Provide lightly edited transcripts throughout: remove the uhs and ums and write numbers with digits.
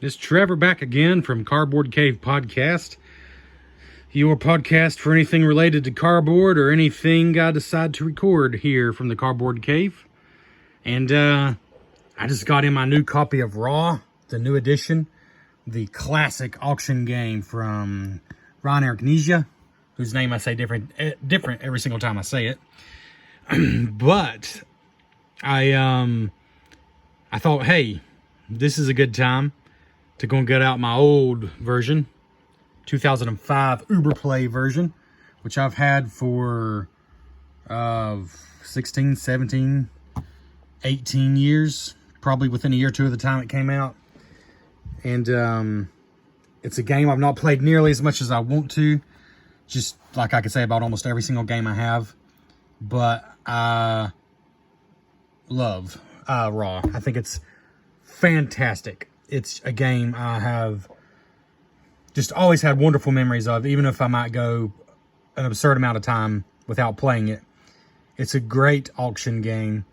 It's Trevor back again from Cardboard Cave Podcast. Your podcast for anything related to cardboard or anything I decide to record here from the Cardboard Cave. And I just got in my new copy of Raw, the new edition, the classic auction game from Ron Arachnesia, whose name I say different every single time I say it. But I thought, hey, this is a good time to go and get out my old version, 2005 Uberplay version, which I've had for 16, 17, 18 years, probably within a year or two of the time it came out. And it's a game I've not played nearly as much as I want to, just like I could say about almost every single game I have. But I love Raw. I think it's fantastic. It's a game I have just always had wonderful memories of, even if I might go an absurd amount of time without playing it. It's a great auction game.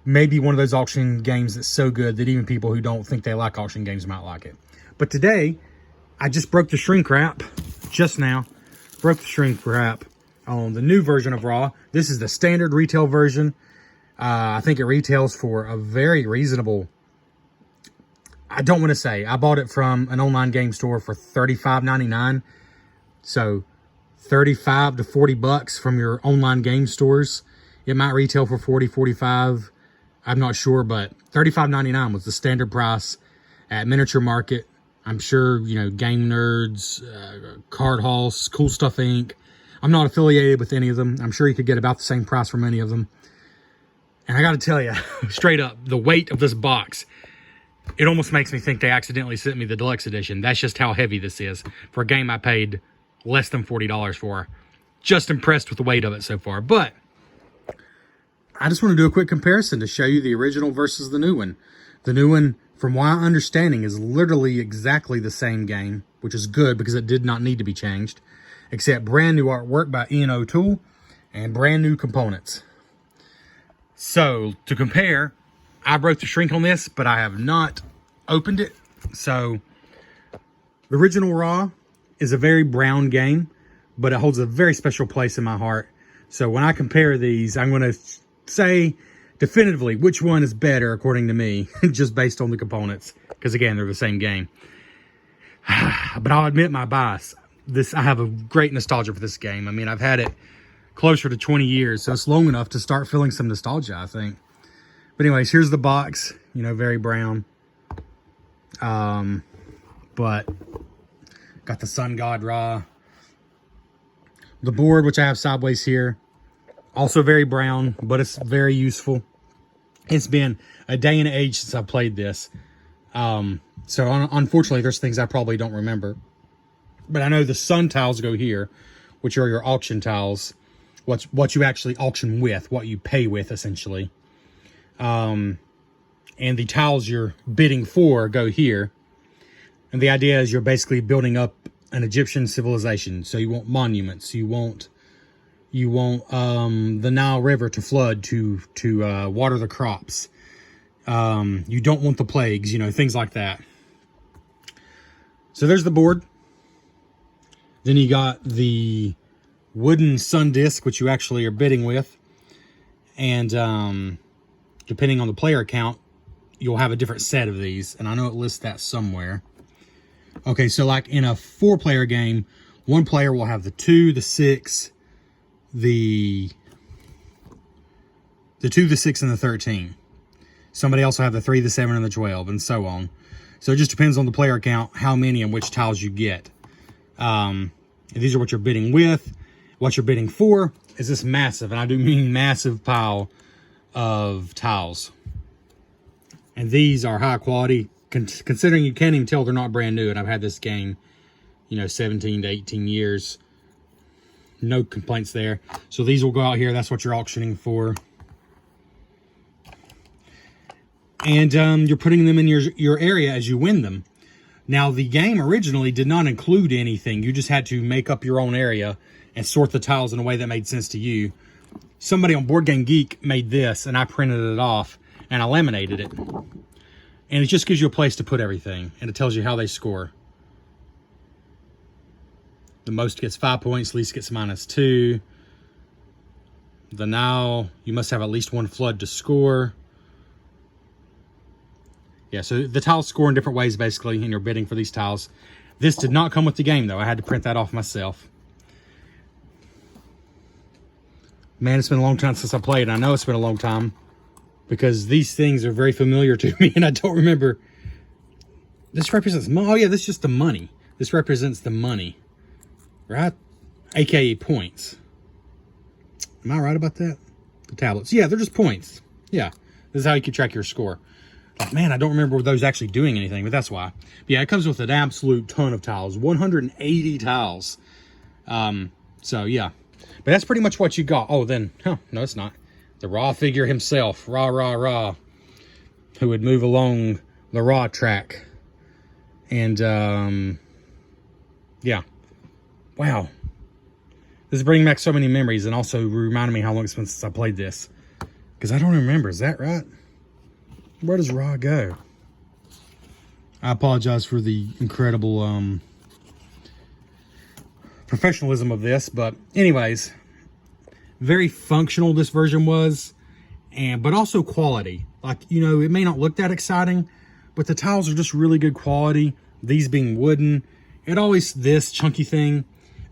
Maybe one of those auction games that's so good that even people who don't think they like auction games might like it. But today, I just broke the shrink wrap just now. Broke the shrink wrap on the new version of Raw. This is the standard retail version. I think it retails for a very reasonable, I don't want to say. I bought it from an online game store for $35.99. So 35 to 40 bucks from your online game stores. It might retail for 40, 45. I'm not sure, but $35.99 was the standard price at Miniature Market. I'm sure, you know, Game Nerds, Card House, Cool Stuff Inc. I'm not affiliated with any of them. I'm sure you could get about the same price from any of them. And I got to tell you, straight up, the weight of this box, it almost makes me think they accidentally sent me the deluxe edition. That's just how heavy this is for a game I paid less than $40 for. Just impressed with the weight of it so far. But I just want to do a quick comparison to show you the original versus the new one. The new one, from my understanding, is literally exactly the same game, which is good because it did not need to be changed, except brand new artwork by Ian O'Toole and brand new components. So, to compare, I broke the shrink on this, but I have not opened it. So, the original Raw is a very brown game, but it holds a very special place in my heart. So, when I compare these, I'm going to say definitively which one is better, according to me, just based on the components. Because, again, they're the same game. But I'll admit my bias. I have a great nostalgia for this game. I mean, I've had it closer to 20 years, so it's long enough to start feeling some nostalgia, I think. But anyways, here's the box, you know, very brown. But got the Sun God Ra. The board, which I have sideways here, also very brown, but it's very useful. It's been a day and an age since I played this. So unfortunately, there's things I probably don't remember. But I know the sun tiles go here, which are your auction tiles. What you actually auction with, what you pay with, essentially. And the tiles you're bidding for go here. And the idea is you're basically building up an Egyptian civilization. So you want monuments. You want the Nile River to flood to water the crops. You don't want the plagues, you know, things like that. So there's the board. Then you got the wooden sun disc, which you actually are bidding with. And depending on the player count, you'll have a different set of these. And I know it lists that somewhere. Okay, so like in a 4-player game, one player will have the 2, the 6, the 2, the 6, and the 13. Somebody else will have the 3, the 7, and the 12, and so on. So it just depends on the player count, how many and which tiles you get. These are what you're bidding with. What you're bidding for is this massive, and I do mean massive, pile of tiles. And these are high quality, considering you can't even tell they're not brand new. And I've had this game, you know, 17 to 18 years. No complaints there. So these will go out here. That's what you're auctioning for. And you're putting them in your area as you win them. Now, the game originally did not include anything. You just had to make up your own area and sort the tiles in a way that made sense to you. Somebody on Board Game Geek made this, and I printed it off, and I laminated it. And it just gives you a place to put everything. And it tells you how they score. The most gets 5 points, least gets -2. The Nile, you must have at least 1 flood to score. Yeah, so the tiles score in different ways, basically, and you're bidding for these tiles. This did not come with the game, though. I had to print that off myself. Man, it's been a long time since I played. I know it's been a long time because these things are very familiar to me, and I don't remember. This represents, oh yeah, this is just the money. This represents the money, right? AKA points. Am I right about that? The tablets. Yeah, they're just points. Yeah, this is how you keep track of your score. Like, man, I don't remember those actually doing anything, but that's why. But yeah, it comes with an absolute ton of tiles. 180 tiles. So, yeah. But that's pretty much what you got. Oh, then, no, it's not. The Raw figure himself. Raw. Who would move along the Raw track. And, yeah. Wow. This is bringing back so many memories and also reminding me how long it's been since I played this. Because I don't remember. Is that right? Where does Raw go? I apologize for the incredible professionalism of this, but anyways, very functional this version was, but also quality. Like, you know, it may not look that exciting, but the tiles are just really good quality. These being wooden, this chunky thing,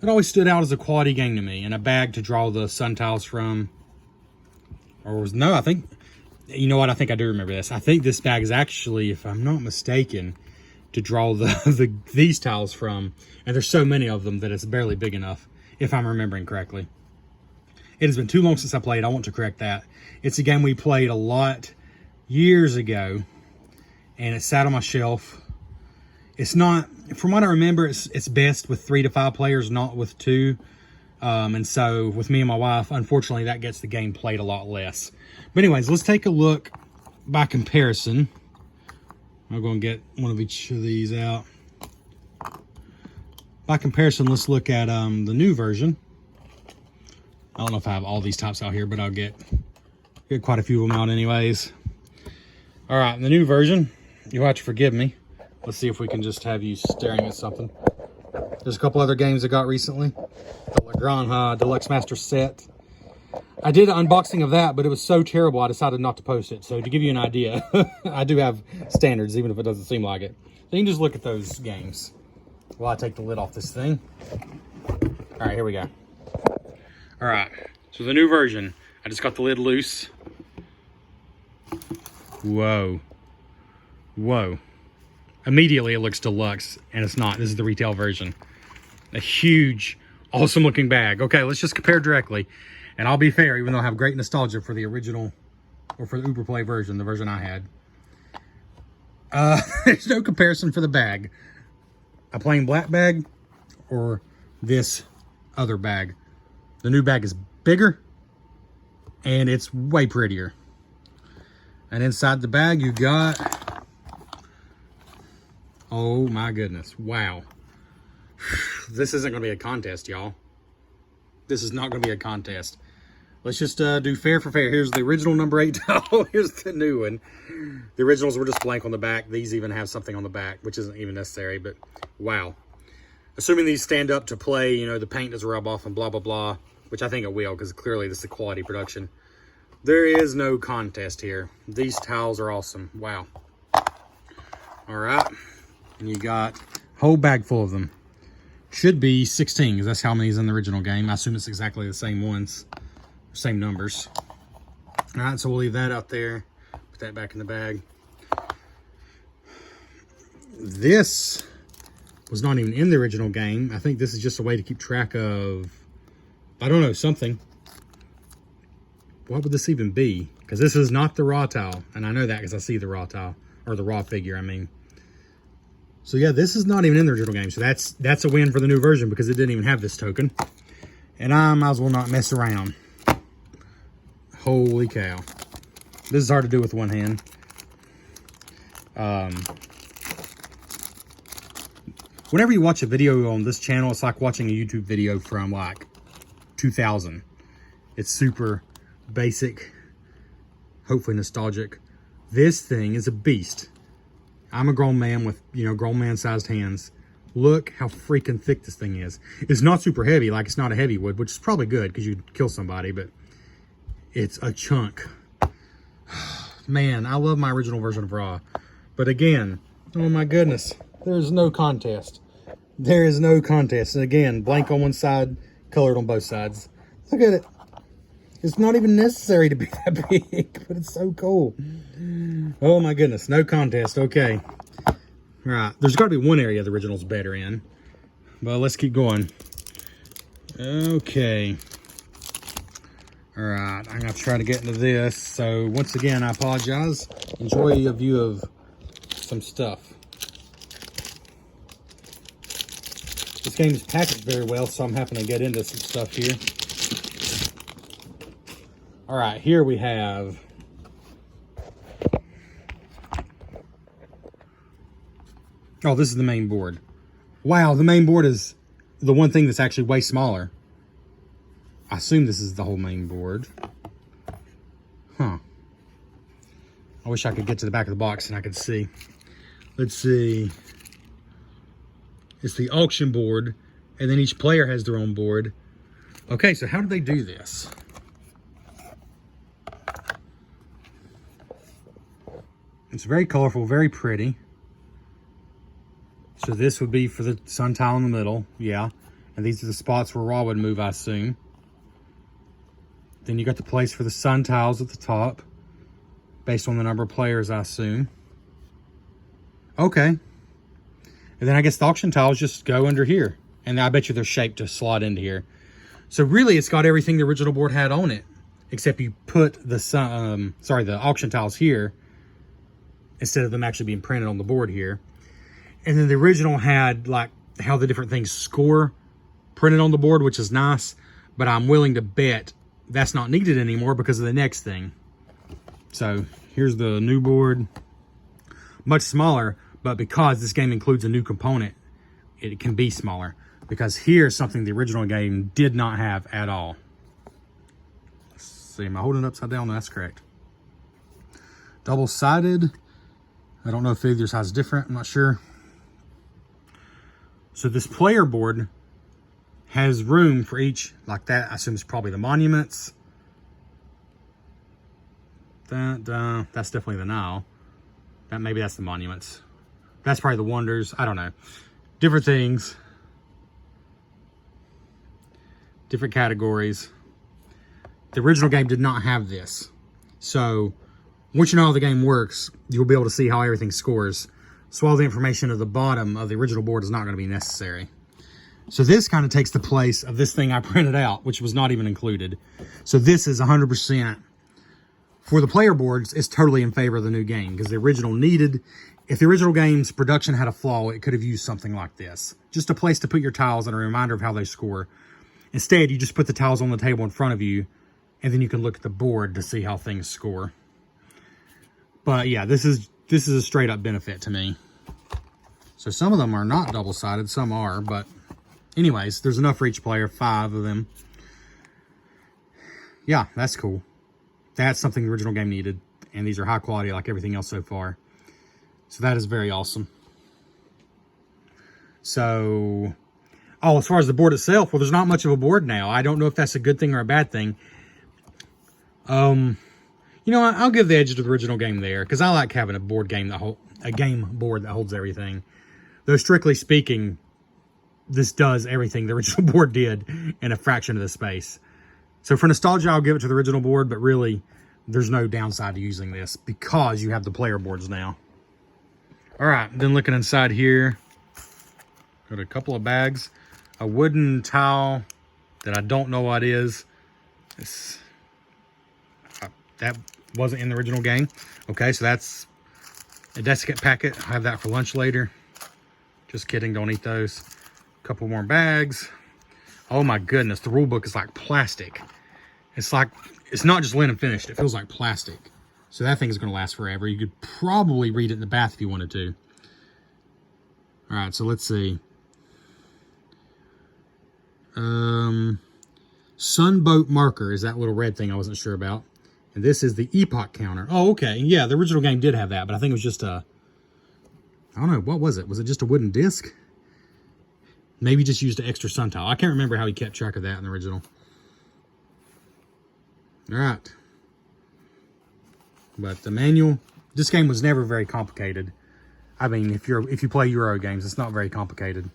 it always stood out as a quality game to me, and a bag to draw the sun tiles from. I think, you know what, I think I do remember this. I think this bag is actually, if I'm not mistaken, to draw these tiles from. And there's so many of them that it's barely big enough, if I'm remembering correctly. It has been too long since I played. I want to correct that. It's a game we played a lot years ago, and it sat on my shelf. It's not, from what I remember, it's best with 3 to 5 players, not with 2. And so with me and my wife, unfortunately, that gets the game played a lot less. But anyways, let's take a look by comparison. I'm going to get one of each of these out. By comparison, let's look at the new version. I don't know if I have all these types out here, but I'll get quite a few of them out anyways. All right, the new version, you'll have to forgive me. Let's see if we can just have you staring at something. There's a couple other games I got recently. The La Granja Deluxe Master Set. I did an unboxing of that, but it was so terrible I decided not to post it. So to give you an idea, I do have standards, even if it doesn't seem like it. So you can just look at those games while I take the lid off this thing. All right, here we go. All right, so the new version. I just got the lid loose. Whoa. Immediately it looks deluxe, and it's not. This is the retail version. A huge, awesome looking bag. Okay, let's just compare directly. And I'll be fair, even though I have great nostalgia for the original, or for the Uberplay version, the version I had. There's no comparison for the bag. A plain black bag, or this other bag. The new bag is bigger, and it's way prettier. And inside the bag you got, oh my goodness, wow. This isn't going to be a contest, y'all. This is not going to be a contest. Let's just do fair for fair. Here's the original number 8 towel. Here's the new one. The originals were just blank on the back. These even have something on the back, which isn't even necessary, but wow. Assuming these stand up to play, you know, the paint doesn't rub off and blah, blah, blah, which I think it will, because clearly this is a quality production. There is no contest here. These towels are awesome. Wow. All right. And you got a whole bag full of them. Should be 16, because that's how many is in the original game. I assume it's exactly the same ones, same numbers. All right, so we'll leave that out there. Put that back in the bag. This was not even in the original game. I think this is just a way to keep track of, I don't know, something. What would this even be? Because this is not the raw tile, and I know that because I see the raw tile, or the raw figure, I mean. So yeah, this is not even in the original game, so that's a win for the new version because it didn't even have this token. And I might as well not mess around. Holy cow. This is hard to do with one hand. Whenever you watch a video on this channel, it's like watching a YouTube video from like 2000. It's super basic, hopefully nostalgic. This thing is a beast. I'm a grown man with, you know, grown man-sized hands. Look how freaking thick this thing is. It's not super heavy, like it's not a heavy wood, which is probably good because you'd kill somebody, but it's a chunk. Man, I love my original version of Raw. But again, oh my goodness, there's no contest. There is no contest. And again, blank on one side, colored on both sides. Look at it. It's not even necessary to be that big, but it's so cool. Oh my goodness, no contest. Okay. All right, there's got to be one area the original's better in. But let's keep going. Okay. All right, I'm going to try to get into this. So once again, I apologize. Enjoy a view of some stuff. This game is packaged very well, so I'm having to get into some stuff here. All right, here we have oh, this is the main board. Wow, the main board is the one thing that's actually way smaller. I assume this is the whole main board. Huh. I wish I could get to the back of the box and I could see. Let's see. It's the auction board, and then each player has their own board. Okay, so how do they do this? It's very colorful, very pretty. So this would be for the sun tile in the middle, yeah. And these are the spots where Raw would move, I assume. Then you got the place for the sun tiles at the top, based on the number of players, I assume. Okay. And then I guess the auction tiles just go under here. And I bet you they're shaped to slot into here. So really, it's got everything the original board had on it, except you put the the auction tiles here instead of them actually being printed on the board here. And then the original had like how the different things score printed on the board, which is nice, but I'm willing to bet that's not needed anymore because of the next thing. So here's the new board, much smaller, but because this game includes a new component, it can be smaller, because here's something the original game did not have at all. Let's see, am I holding it upside down? No, that's correct. Double-sided. I don't know if either side is different. I'm not sure. So this player board has room for each, like that. I assume it's probably the monuments. That's definitely the Nile. Maybe that's the monuments. That's probably the wonders. I don't know. Different things. Different categories. The original game did not have this. So once you know how the game works, you'll be able to see how everything scores. So all the information at the bottom of the original board is not going to be necessary. So this kind of takes the place of this thing I printed out, which was not even included. So this is 100%. For the player boards, it's totally in favor of the new game, because the original needed, if the original game's production had a flaw, it could have used something like this. Just a place to put your tiles and a reminder of how they score. Instead, you just put the tiles on the table in front of you, and then you can look at the board to see how things score. But yeah, this is a straight up benefit to me. So some of them are not double-sided, some are, but anyways, there's enough for each player, 5 of them. Yeah, that's cool. That's something the original game needed, and these are high quality like everything else so far. So that is very awesome. So, oh, as far as the board itself, well, there's not much of a board now. I don't know if that's a good thing or a bad thing. You know, I'll give the edge to the original game there, because I like having a board game a game board that holds everything. Though strictly speaking, this does everything the original board did in a fraction of the space. So for nostalgia, I'll give it to the original board, but really, there's no downside to using this because you have the player boards now. All right, then looking inside here, got a couple of bags, a wooden towel that I don't know what is. That wasn't in the original game. Okay, so that's a desiccant packet. I'll have that for lunch later. Just kidding, don't eat those. A couple more bags. Oh my goodness, the rule book is like plastic. It's not just linen finished, it feels like plastic. So that thing is gonna last forever. You could probably read it in the bath if you wanted to. All right, so let's see. Sunboat marker is that little red thing I wasn't sure about. And this is the epoch counter. Oh, okay, yeah, the original game did have that, but I think it was just a I don't know, what was it? Was it just a wooden disc? Maybe just used an extra sun tile. I can't remember how he kept track of that in the original. All right. But the manual, this game was never very complicated. I mean, if you play Euro games, it's not very complicated.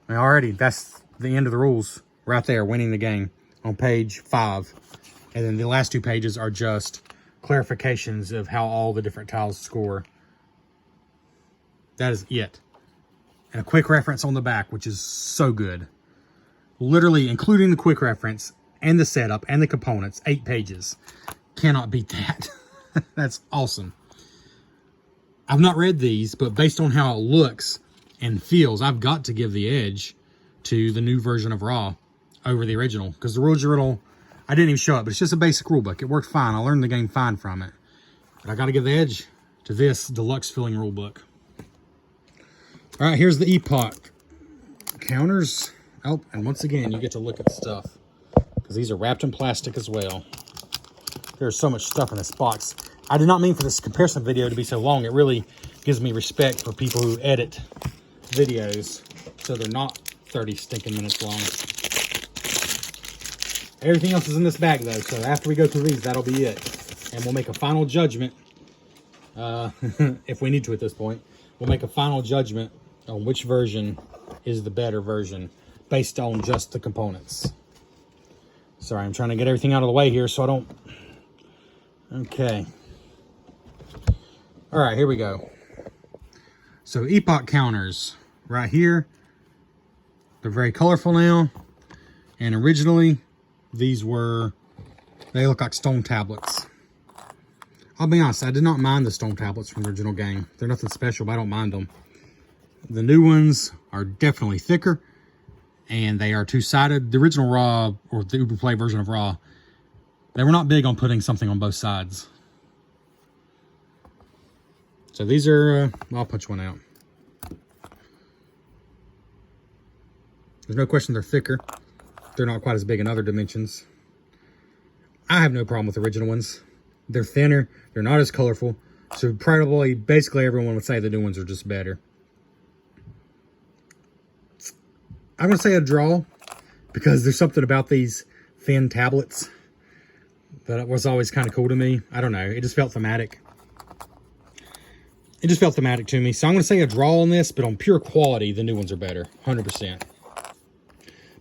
And already, that's the end of the rules right there, winning the game on page 5. And then the last 2 pages are just clarifications of how all the different tiles score. That is it. And a quick reference on the back, which is so good. Literally, including the quick reference and the setup and the components, 8 pages. Cannot beat that. That's awesome. I've not read these, but based on how it looks and feels, I've got to give the edge to the new version of Raw over the original. Because the original, I didn't even show it, but it's just a basic rule book. It worked fine. I learned the game fine from it. But I got to give the edge to this deluxe filling rule book. All right, here's the Epoch counters. Oh, and once again, you get to look at the stuff. Because these are wrapped in plastic as well. There's so much stuff in this box. I did not mean for this comparison video to be so long. It really gives me respect for people who edit videos so they're not 30 stinking minutes long. Everything else is in this bag though, so after we go through these, that'll be it. And we'll make a final judgment, if we need to at this point. We'll make a final judgment on which version is the better version based on just the components. Sorry, I'm trying to get everything out of the way here so I don't... Okay. All right, here we go. So Epoch counters right here. They're very colorful now. And originally, these were, they look like stone tablets. I'll be honest, I did not mind the stone tablets from the original game. They're nothing special, but I don't mind them. The new ones are definitely thicker. And they are two-sided. The original Raw, or the Uberplay version of Raw, they were not big on putting something on both sides. So these are, I'll punch one out. There's no question they're thicker. They're not quite as big in other dimensions. I have no problem with the original ones. They're thinner. They're not as colorful. So probably, basically everyone would say the new ones are just better. I'm going to say a draw because there's something about these thin tablets that was always kind of cool to me. I don't know. It just felt thematic. It just felt thematic to me. So I'm going to say a draw on this, but on pure quality, the new ones are better. 100%.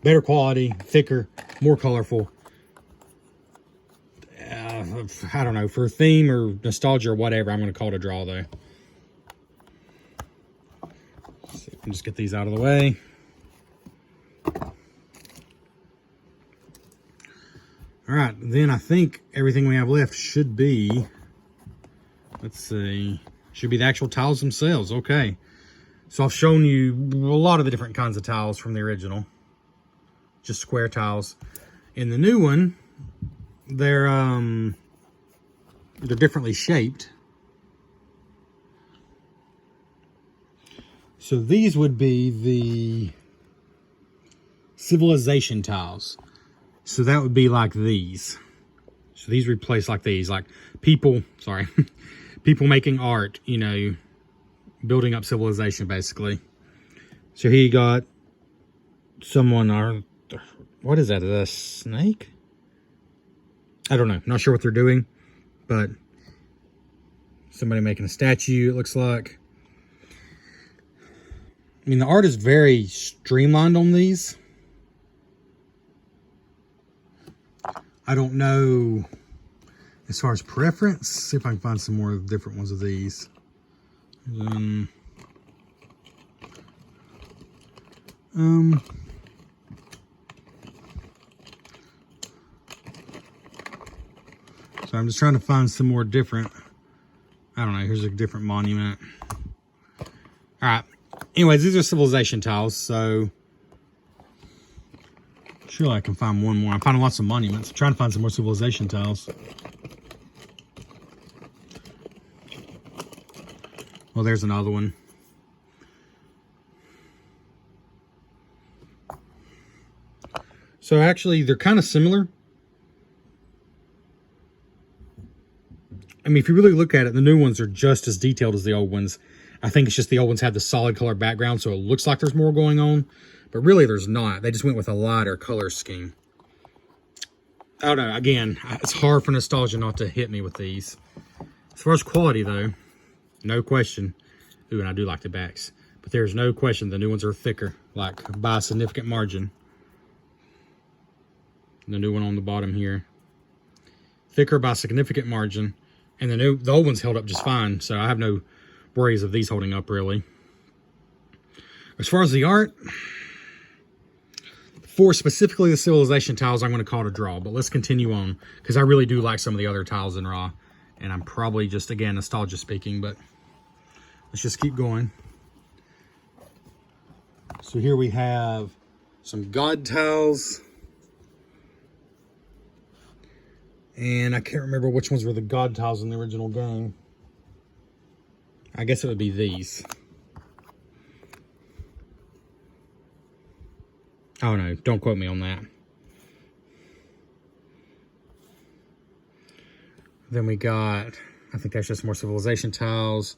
Better quality, thicker, more colorful. I don't know. For theme or nostalgia or whatever, I'm going to call it a draw, though. Let's see if we can just get these out of the way. All right, then I think everything we have left should be, let's see, should be the actual tiles themselves. Okay, so I've shown you a lot of the different kinds of tiles from the original, just square tiles. In the new one, they're differently shaped. So these would be the civilization tiles. So that would be like these. So these replace like these, like people, sorry, people making art, you know, building up civilization basically. So here you got someone, or what is that, a snake? I don't know, not sure what they're doing, but somebody making a statue, it looks like. I mean, the art is very streamlined on these. I don't know as far as preference. See if I can find some more different ones of these. So I'm just trying to find some more different. I don't know. Here's a different monument. All right. Anyways, these are civilization tiles. So surely I can find one more. I'm finding lots of monuments. I'm trying to find some more civilization tiles. Well, there's another one. So actually, they're kind of similar. I mean, if you really look at it, the new ones are just as detailed as the old ones. I think it's just the old ones have the solid color background, so it looks like there's more going on. But really, there's not. They just went with a lighter color scheme. I don't know. Again, it's hard for nostalgia not to hit me with these. As far as quality, though, no question. Ooh, and I do like the backs. But there's no question the new ones are thicker, like by a significant margin. The new one on the bottom here. Thicker by a significant margin. And the old ones held up just fine, so I have no worries of these holding up, really. As far as the art, for specifically the Civilization tiles, I'm going to call it a draw. But let's continue on, because I really do like some of the other tiles in Raw. And I'm probably just, again, nostalgia speaking, but let's just keep going. So here we have some God tiles. And I can't remember which ones were the God tiles in the original game. I guess it would be these. Oh no, don't quote me on that. Then we got, I think that's just more Civilization tiles.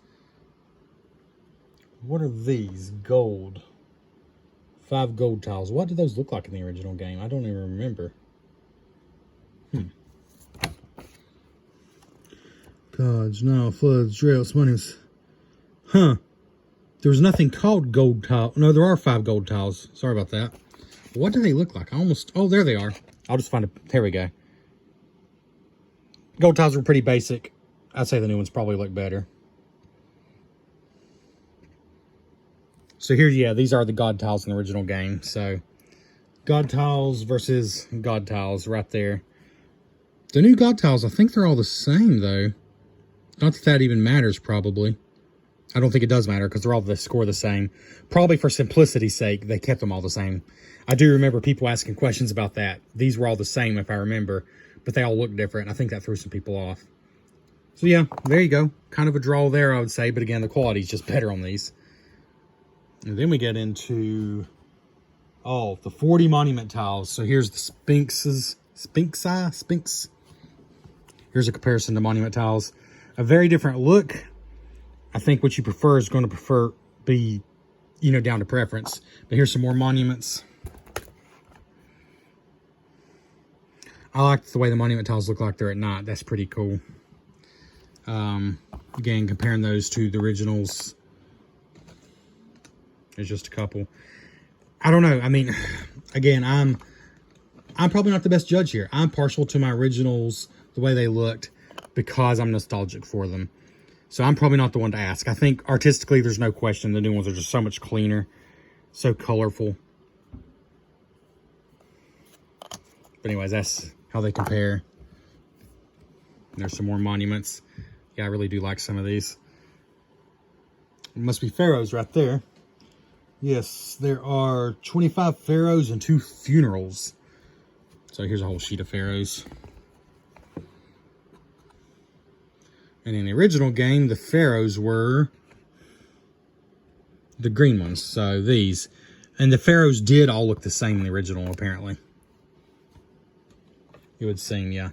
What are these? Gold. 5 gold tiles. What did those look like in the original game? I don't even remember. Gods, no, floods, droughts, monies. Huh. There was nothing called gold tile. No, there are 5 gold tiles. Sorry about that. What do they look like? Oh, there they are. I'll just find it. There we go. Gold tiles were pretty basic. I'd say the new ones probably look better. So here, yeah, these are the God tiles in the original game. So, God tiles versus God tiles right there. The new God tiles, I think they're all the same, though. Not that that even matters, probably. I don't think it does matter, because they're all the score the same. Probably for simplicity's sake, they kept them all the same. I do remember people asking questions about that. These were all the same, if I remember. But they all look different. I think that threw some people off. So, yeah, there you go. Kind of a draw there, I would say. But, again, the quality's just better on these. And then we get into, the 40 monument tiles. So here's the Sphinx. Here's a comparison to monument tiles. A very different look. I think what you prefer is going to be, down to preference. But here's some more monuments. I like the way the monument tiles look like they're at night. That's pretty cool. Again, comparing those to the originals. There's just a couple. I don't know. I mean, again, I'm probably not the best judge here. I'm partial to my originals, the way they looked, because I'm nostalgic for them. So I'm probably not the one to ask. I think artistically, there's no question. The new ones are just so much cleaner, so colorful. But anyways, that's how they compare. And there's some more monuments. Yeah, I really do like some of these. It must be pharaohs right there. Yes, there are 25 pharaohs and 2 funerals. So here's a whole sheet of pharaohs. And in the original game, the pharaohs were the green ones. So these. And the pharaohs did all look the same in the original, apparently. It would seem, yeah.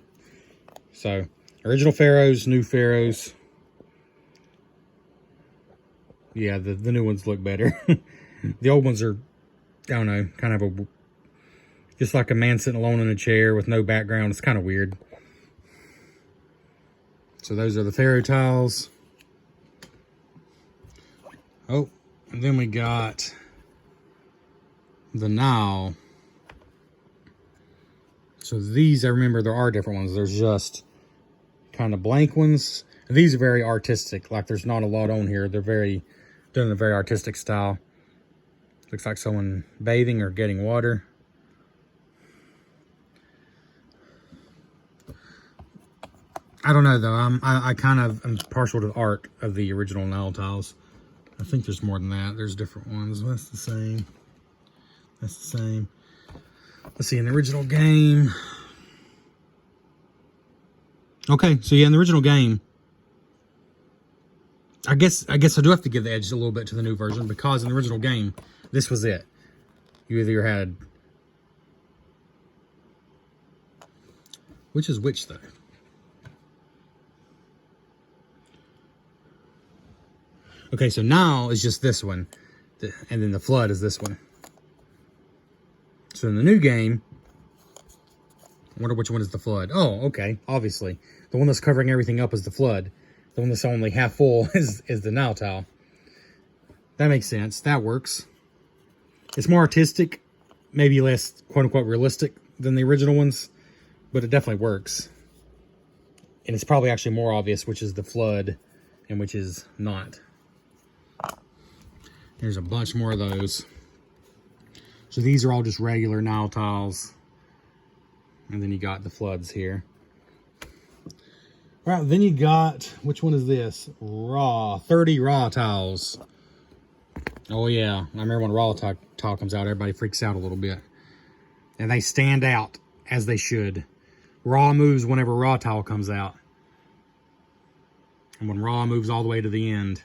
So, original pharaohs, new pharaohs. Yeah, the new ones look better. The old ones are, I don't know, kind of just like a man sitting alone in a chair with no background. It's kind of weird. So those are the pharaoh tiles. Oh, and then we got the Nile. So these, I remember there are different ones. There's just kind of blank ones. And these are very artistic. Like there's not a lot on here. They're done in a very artistic style. Looks like someone bathing or getting water. I don't know though. I kind of am partial to the art of the original Nile tiles. I think there's more than that. There's different ones. That's the same. That's the same. Let's see, in the original game. Okay, so yeah, in the original game, I guess I do have to give the edge a little bit to the new version, because in the original game, this was it. You either had, which is which though? Okay, so now it's just this one. And then the flood is this one. So in the new game, I wonder which one is the flood. Oh, okay, obviously. The one that's covering everything up is the flood. The one that's only half full is the Nile tile. That makes sense. That works. It's more artistic, maybe less quote-unquote realistic than the original ones, but it definitely works. And it's probably actually more obvious which is the flood and which is not. There's a bunch more of those. So these are all just regular Nile tiles. And then you got the floods here. All right, then you got, which one is this? Raw, 30 raw tiles. Oh yeah, I remember when raw tile comes out, everybody freaks out a little bit. And they stand out as they should. Raw moves whenever raw tile comes out. And when raw moves all the way to the end,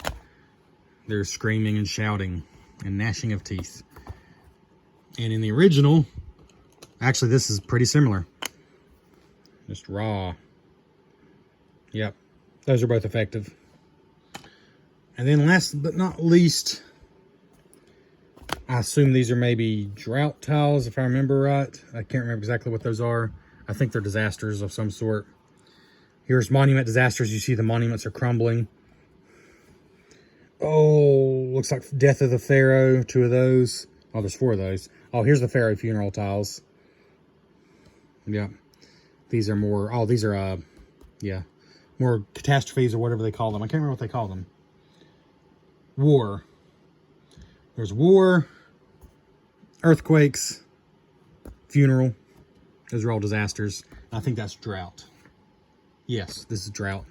they're screaming and shouting and gnashing of teeth. And in the original, actually this is pretty similar. Just raw. Yep, those are both effective. And then last but not least, I assume these are maybe drought tiles, if I remember right. I can't remember exactly what those are. I think they're disasters of some sort. Here's monument disasters. You see the monuments are crumbling. Oh, looks like Death of the Pharaoh, 2 of those. Oh, there's 4 of those. Oh, here's the Pharaoh funeral tiles. Yeah. These are more, oh, these are, yeah, more catastrophes or whatever they call them. I can't remember what they call them. War. There's war, earthquakes, funeral. Those are all disasters. I think that's drought. Yes, this is drought.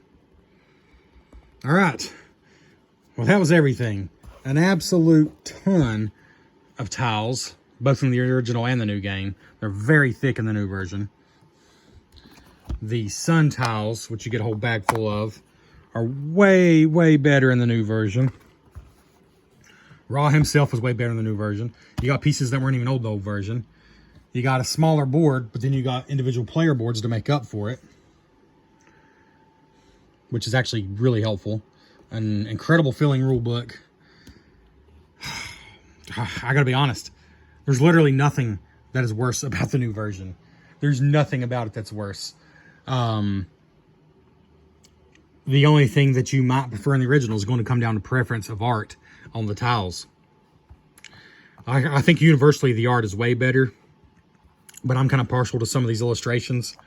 All right. Well, that was everything. An absolute ton of tiles, both in the original and the new game. They're very thick in the new version. The sun tiles, which you get a whole bag full of, are way, way better in the new version. Raw himself was way better in the new version. You got pieces that weren't even old, the old version. You got a smaller board, but then you got individual player boards to make up for it, which is actually really helpful. An incredible filling rule book. I gotta be honest. There's literally nothing that is worse about the new version. There's nothing about it that's worse. The only thing that you might prefer in the original is going to come down to preference of art on the tiles. I think universally the art is way better, but I'm kind of partial to some of these illustrations.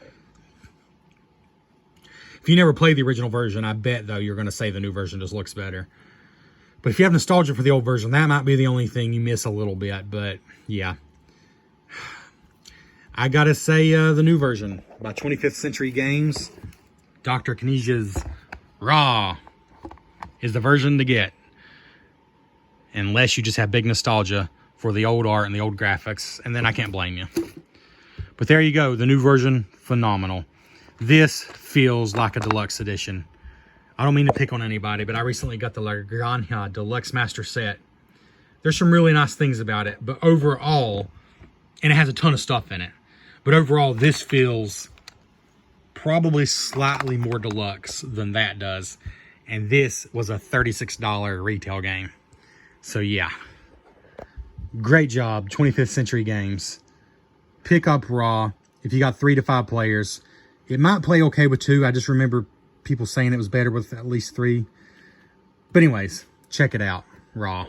If you never played the original version, I bet, though, you're going to say the new version just looks better. But if you have nostalgia for the old version, that might be the only thing you miss a little bit. But, yeah. I got to say the new version by 25th Century Games, Dr. Kinesia's Raw is the version to get. Unless you just have big nostalgia for the old art and the old graphics. And then I can't blame you. But there you go. The new version, phenomenal. This feels like a deluxe edition. I don't mean to pick on anybody, but I recently got the Lagrange Deluxe Master Set. There's some really nice things about it, but overall, and it has a ton of stuff in it, but overall, this feels probably slightly more deluxe than that does. And this was a $36 retail game. So yeah, great job, 25th Century Games. Pick up Raw if you got 3 to 5 players. It might play okay with 2. I just remember people saying it was better with at least 3. But anyways, check it out. Raw.